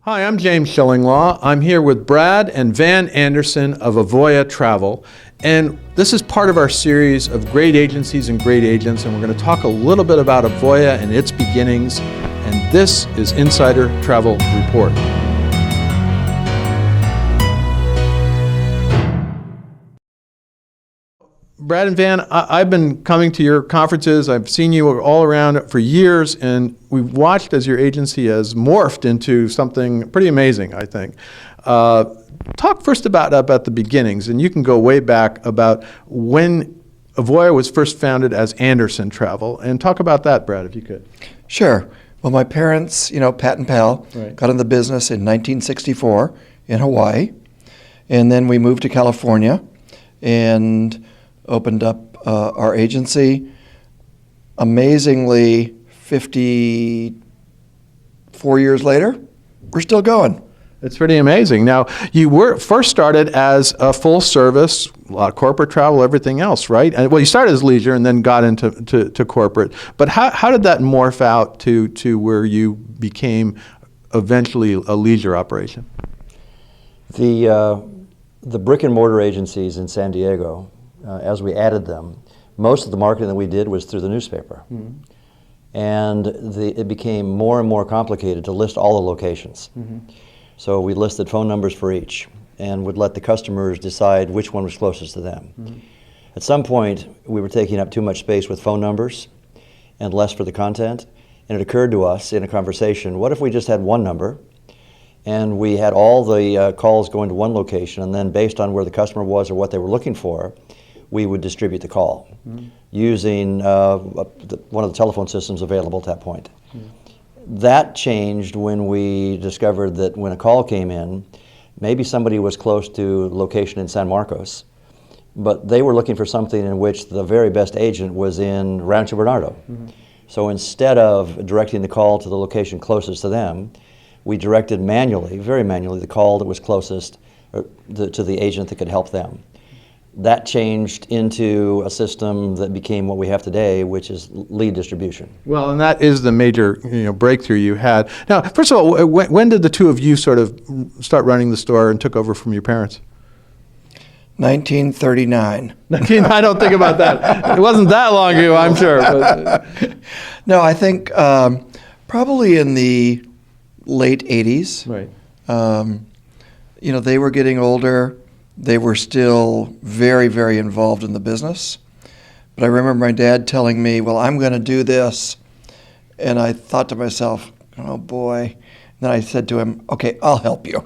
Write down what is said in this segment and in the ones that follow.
Hi, I'm James Shillinglaw. I'm here with Brad and Van Anderson of Avoya Travel, and this is part of our series of great agencies and great agents, and we're going to talk a little bit about Avoya and its beginnings, and this is Insider Travel Report. Brad and Van, I've been coming to your conferences. I've seen you all around for years, and we've watched as your agency has morphed into something pretty amazing, I think. Talk first about the beginnings, and you can go way back about when Avoya was first founded as Anderson Travel, and talk about that, Brad, if you could. Sure. Well, my parents, Pat and Pal, got in the business in 1964 in Hawaii, and then we moved to California and opened up our agency. Amazingly, 54 years later, we're still going. It's pretty amazing. Now, you were first started as a full service, a lot of corporate travel, everything else, right? And, well, you started as leisure and then got into to corporate. But how did that morph out to where you became eventually a leisure operation? The brick and mortar agencies in San Diego, as we added them, most of the marketing that we did was through the newspaper. Mm-hmm. And it became more and more complicated to list all the locations. Mm-hmm. So we listed phone numbers for each and would let the customers decide which one was closest to them. Mm-hmm. At some point, we were taking up too much space with phone numbers and less for the content. And it occurred to us in a conversation, what if we just had one number and we had all the calls going to one location, and then based on where the customer was or what they were looking for, we would distribute the call using one of the telephone systems available at that point. That changed when we discovered that when a call came in, maybe somebody was close to location in San Marcos, but they were looking for something in which the very best agent was in Rancho Bernardo. So instead of directing the call to the location closest to them, we directed manually, very manually, the call that was closest to the agent that could help them. That changed into a system that became what we have today, which is lead distribution. Well, and that is the major breakthrough you had. Now, first of all, when did the two of you sort of start running the store and took over from your parents? 1939. I don't think about that. It wasn't that long ago, I'm sure. But. No, I think probably in the late 80s. Right. They were getting older. They were still very, very involved in the business. But I remember my dad telling me, well, I'm going to do this. And I thought to myself, oh, boy. And then I said to him, okay, I'll help you.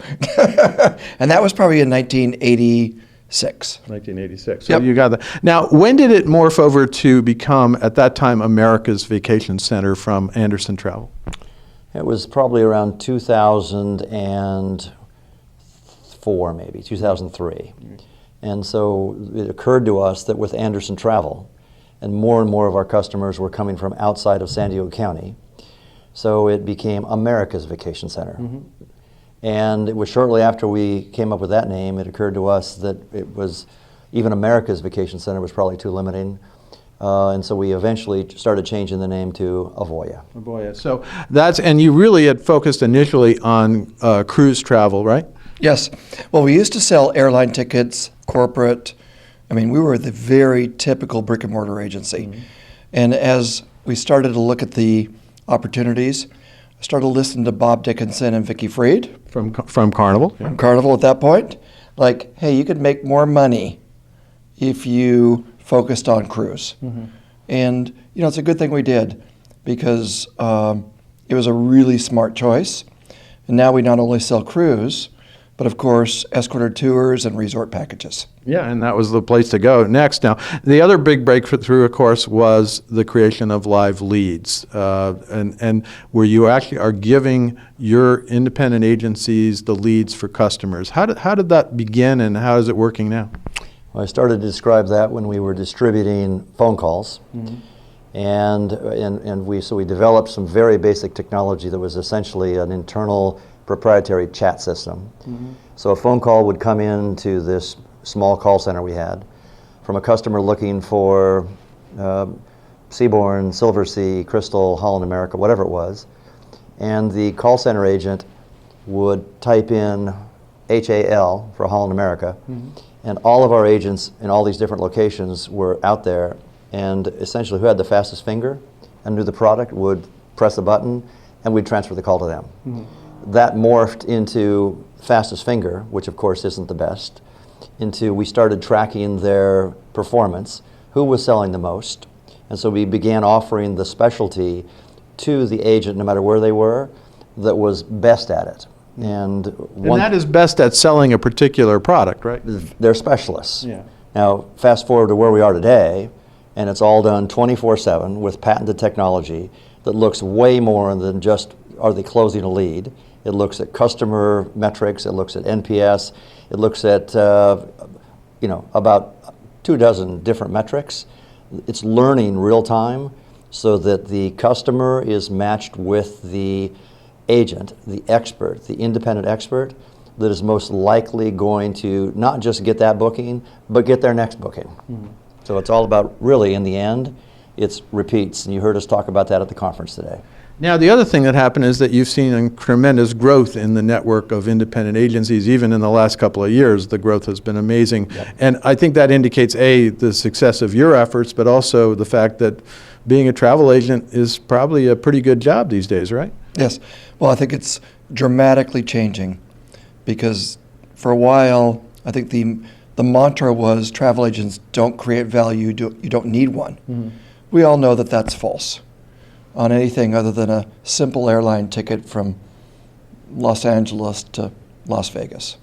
And that was probably in 1986. 1986. So you got that. Now, when did it morph over to become, at that time, America's Vacation Center from Anderson Travel? It was probably around 2004, maybe 2003. And so it occurred to us that with Anderson Travel, and more of our customers were coming from outside of San Diego County, so it became America's Vacation Center. Mm-hmm. And it was shortly after we came up with that name, it occurred to us that it was, even America's Vacation Center was probably too limiting. And so we eventually started changing the name to Avoya. Avoya. So and you really had focused initially on cruise travel, right? Yes. Well, we used to sell airline tickets, corporate. I mean, we were the very typical brick and mortar agency. Mm-hmm. And as we started to look at the opportunities, I started listening to Bob Dickinson and Vicki Freed. From Carnival. From Carnival at that point. Like, hey, you could make more money if you focused on cruise. Mm-hmm. And, it's a good thing we did because it was a really smart choice. And now we not only sell cruise, but of course, escorted tours and resort packages. Yeah, and that was the place to go next. Now, the other big breakthrough, of course, was the creation of live leads, and where you actually are giving your independent agencies the leads for customers. How did that begin, and how is it working now? Well, I started to describe that when we were distributing phone calls. Mm-hmm. And we developed some very basic technology that was essentially an internal proprietary chat system. Mm-hmm. So a phone call would come into this small call center we had from a customer looking for Seabourn, Silversea, Crystal, Holland America, whatever it was. And the call center agent would type in HAL for Holland America, and all of our agents in all these different locations were out there, and essentially who had the fastest finger and knew the product would press a button, and we'd transfer the call to them. That morphed into fastest finger, which of course isn't the best, into we started tracking their performance, who was selling the most, and so we began offering the specialty to the agent, no matter where they were, that was best at it. And that is best at selling a particular product, right? They're specialists. Yeah. Now, fast forward to where we are today, and it's all done 24/7 with patented technology that looks way more than just are they closing a lead. It looks at customer metrics, it looks at NPS, it looks at about 24 different metrics. It's learning real time so that the customer is matched with the agent, the expert, the independent expert that is most likely going to not just get that booking, but get their next booking. So it's all about, really, in the end, it's repeats. And you heard us talk about that at the conference today. Now, the other thing that happened is that you've seen a tremendous growth in the network of independent agencies. Even in the last couple of years, the growth has been amazing. Yep. And I think that indicates, A, the success of your efforts, but also the fact that being a travel agent is probably a pretty good job these days, right? Yes. Well, I think it's dramatically changing because for a while, I think the mantra was travel agents don't create value, you don't need one. We all know that that's false on anything other than a simple airline ticket from Los Angeles to Las Vegas.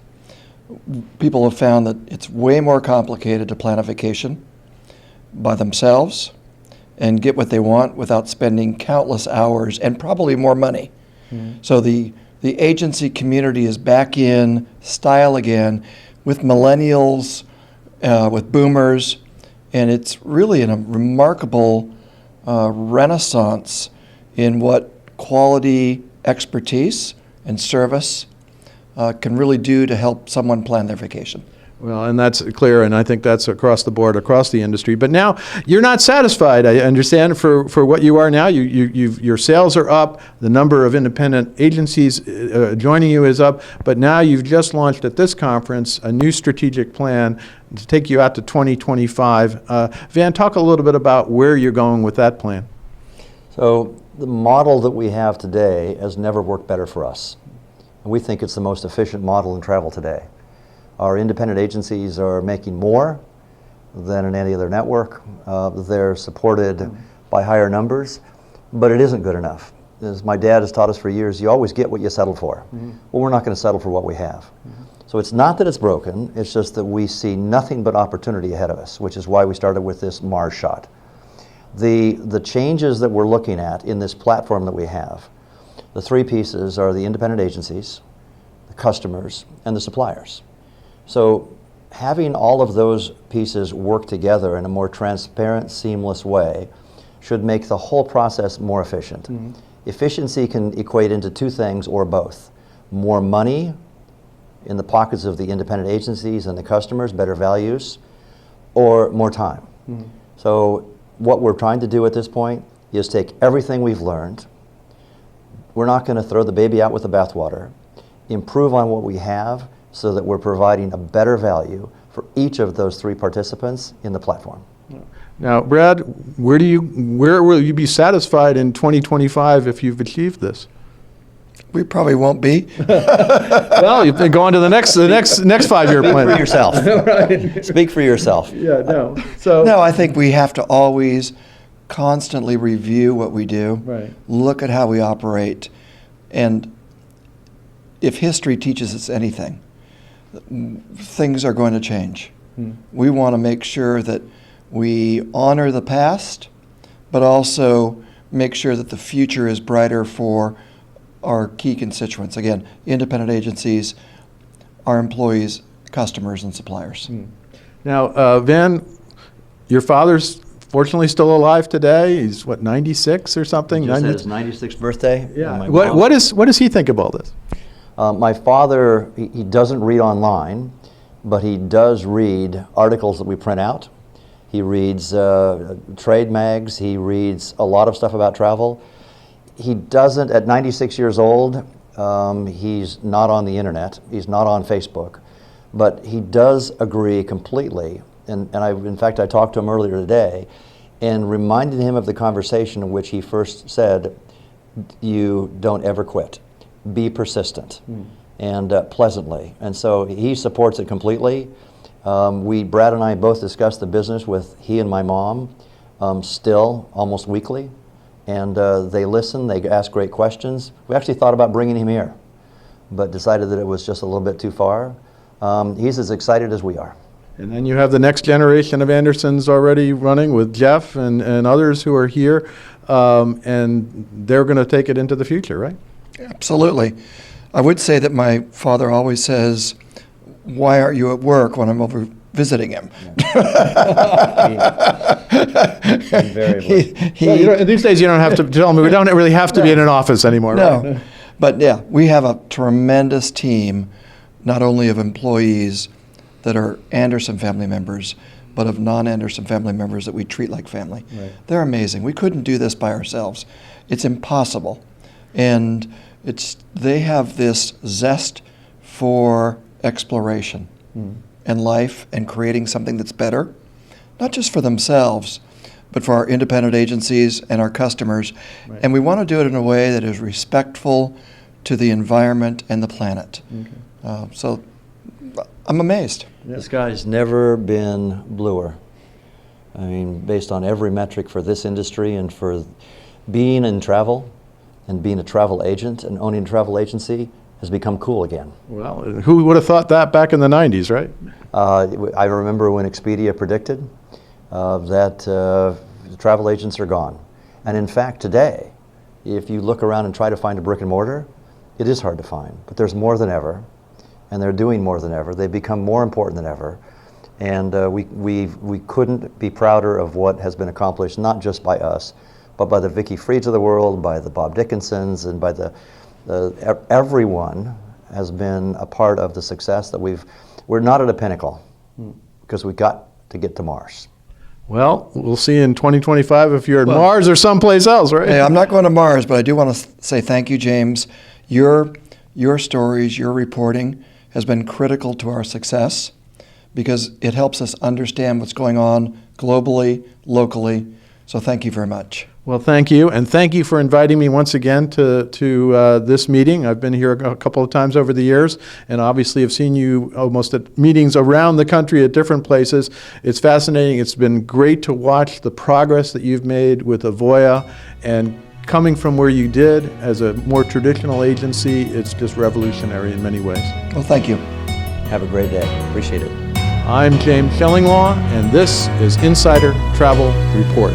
People have found that it's way more complicated to plan a vacation by themselves and get what they want without spending countless hours and probably more money. So the agency community is back in style again with millennials, with boomers, and it's really a remarkable renaissance in what quality expertise and service can really do to help someone plan their vacation. Well, and that's clear, and I think that's across the board, across the industry. But now you're not satisfied, I understand, for what you are now. Your sales are up, the number of independent agencies joining you is up, but now you've just launched at this conference a new strategic plan to take you out to 2025. Van, talk a little bit about where you're going with that plan. So the model that we have today has never worked better for us. And we think it's the most efficient model in travel today. Our independent agencies are making more than in any other network. They're supported by higher numbers, but it isn't good enough. As my dad has taught us for years, you always get what you settle for. Well, we're not going to settle for what we have. So it's not that it's broken, it's just that we see nothing but opportunity ahead of us, which is why we started with this Mars shot. The changes that we're looking at in this platform that we have, the three pieces are the independent agencies, the customers, and the suppliers. So having all of those pieces work together in a more transparent, seamless way should make the whole process more efficient. Efficiency can equate into two things or both. More money in the pockets of the independent agencies and the customers, better values, or more time. So what we're trying to do at this point is take everything we've learned. We're not going to throw the baby out with the bathwater. Improve on what we have so that we're providing a better value for each of those three participants in the platform. Now, Brad, where will you be satisfied in 2025 if you've achieved this? We probably won't be. Well, you've been going to the next 5-year plan. Speak for yourself. Right. Speak for yourself. Yeah, no. So No, I think we have to always constantly review what we do, Right. look at how we operate, and if history teaches us anything, things are going to change. We want to make sure that we honor the past, but also make sure that the future is brighter for our key constituents. Again, independent agencies, our employees, customers, and suppliers. Now, Van, your father's fortunately still alive today. He's, what, 96 or something? Just had his 96th birthday. Yeah. My What mom- does he think of all this? My father, he doesn't read online, but he does read articles that we print out. He reads trade mags. He reads a lot of stuff about travel. He doesn't, at 96 years old, He's not on the internet. He's not on Facebook. But he does agree completely. And in fact, I talked to him earlier today and reminded him of the conversation in which he first said, you don't ever quit. Be persistent and pleasantly. And so he supports it completely. Brad and I both discuss the business with he and my mom still almost weekly. And they listen, they ask great questions. We actually thought about bringing him here, but decided that it was just a little bit too far. He's as excited as we are. And then you have the next generation of Andersons already running with Jeff and others who are here, and they're going to take it into the future, right? Absolutely. I would say that my father always says, why aren't you at work when I'm over visiting him? Invariably. These days you don't have to tell me, we don't really have to be in an office anymore, No. right? But yeah, we have a tremendous team, not only of employees that are Anderson family members, but of non-Anderson family members that we treat like family. Right. They're amazing. We couldn't do this by ourselves. It's impossible. And they have this zest for exploration and life and creating something that's better, not just for themselves, but for our independent agencies and our customers. Right. And we want to do it in a way that is respectful to the environment and the planet. Okay. So I'm amazed. The sky's never been bluer. I mean, based on every metric for this industry and for being in travel and being a travel agent and owning a travel agency has become cool again. Well, who would have thought that back in the 90s, right? I remember when Expedia predicted that the travel agents are gone. And in fact, today, if you look around and try to find a brick and mortar, it is hard to find, but there's more than ever. And they're doing more than ever. They've become more important than ever. And we couldn't be prouder of what has been accomplished, not just by us, but by the Vicky Freeds of the world, by the Bob Dickinsons, and by everyone has been a part of the success that we're not at a pinnacle, because we got to get to Mars. Well, we'll see in 2025 if you're at Mars or someplace else, right? Hey, I'm not going to Mars, but I do want to say thank you, James. Your stories, your reporting has been critical to our success because it helps us understand what's going on globally, locally. So thank you very much. Well, thank you, and thank you for inviting me once again to this meeting. I've been here a couple of times over the years, and obviously have seen you almost at meetings around the country at different places. It's fascinating. It's been great to watch the progress that you've made with Avoya, and coming from where you did as a more traditional agency, it's just revolutionary in many ways. Well, thank you. Have a great day. Appreciate it. I'm James Shillinglaw, and this is Insider Travel Report.